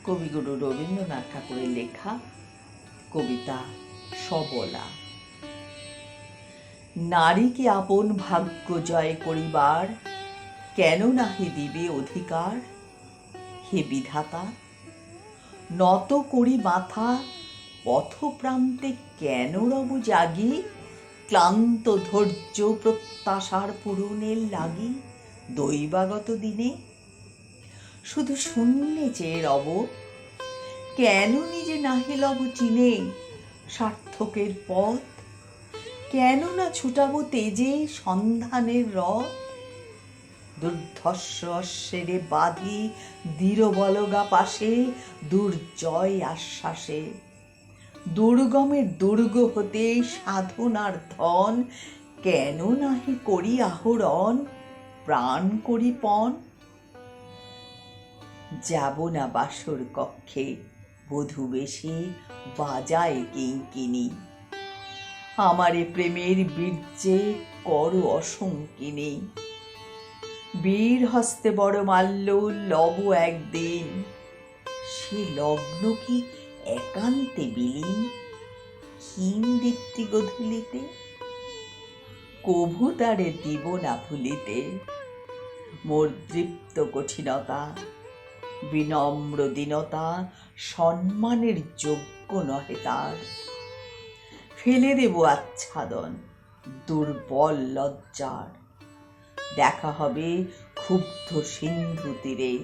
কবিগুরু রবীন্দ্রনাথ ঠাকুরের লেখা কবিতা সবলা। নারীকে আপন ভাগ্য জয় করিবার কেন নাহি দিবে অধিকার? হে বিধাতা, নত করি মাথা পথপ্রান্তে কেন রব জাগি? ক্লান্ত ধৈর্য প্রত্যাশার পূরণের লাগি দৈবাগত দিনে শুধু শূন্যে চেয়ে রব। কেন নিজে নাহি লব চিনে সার্থকের পথ? কেন না ছুটাব তেজে সন্ধানের রথ? দুর্ধর্ষ অশ্বেরে বাঁধি দৃঢ়বলগা পাশে দুর্জয় আশ্বাসে। দুর্গমের দুর্গ হতে সাধনার ধন কেন নাহি করি আহরণ প্রাণ করি পণ? যাব না বাসর কক্ষে বধূ বেশে বাজায় কিঙ্কিনি, আমারে প্রেমের বীর্যে কর অসংকিনী। বীর হস্তে বড় মাল্য লব একদিন, সে লগ্ন কি একান্তে বিলীন? হীন দীপ্তি গধূলিতে কভু তারে দিব না ভুলিতে। মোর দৃপ্ত কঠিনতা বিনম্র দীনতা সম্মানের যোগ্য নহে তার। ফেলে দেব আচ্ছাদন দুর্বল লজ্জার, দেখা হবে ক্ষুব্ধ সিন্ধু তীরে।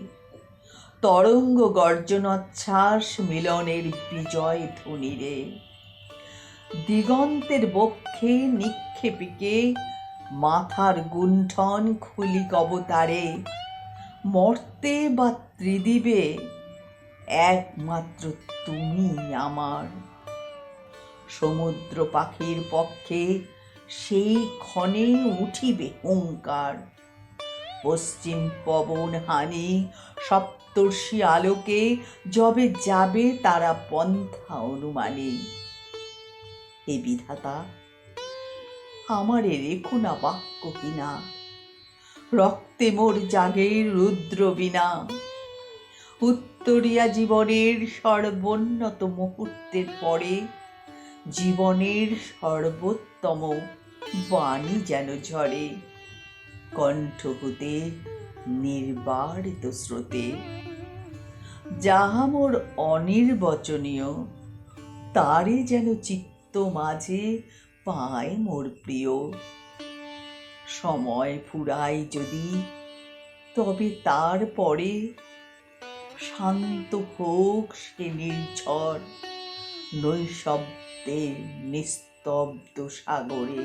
তরঙ্গ গর্জনোচ্ছ্বাস মিলনের বিজয় ধ্বনিরে। দিগন্তের বক্ষে নিক্ষেপিকে মাথার গুণ্ঠন খুলি কবতারে। মর্তে বা ত্রিদিবে একমাত্র তুমি আমার। সমুদ্র পাখির পক্ষে সেই ক্ষণে উঠিবে হুঙ্কার। পশ্চিম পবন হানি সপ্তর্ষি আলোকে যবে যাবে তারা পন্থা অনুমানে। হে বিধাতা, আমারে রেখো না বাক্যহীনা, রক্তে মোর জাগের রুদ্র বীণা। উত্তরিয়া জীবনের সর্বোন্নত মুহূর্তের পরে জীবনের সর্বোত্তম বাণী যেন ঝরে কণ্ঠ হতে নির্বারিত স্রোতে। যাহা মোর অনির্বচনীয় তারে যেন চিত্ত মাঝে পায় মোর প্রিয়। সময় ফুরায় যদি তবে তার পরে শান্ত হোক সে নির্ঝর নৈঃশব্দে নিস্তব্ধ সাগরে।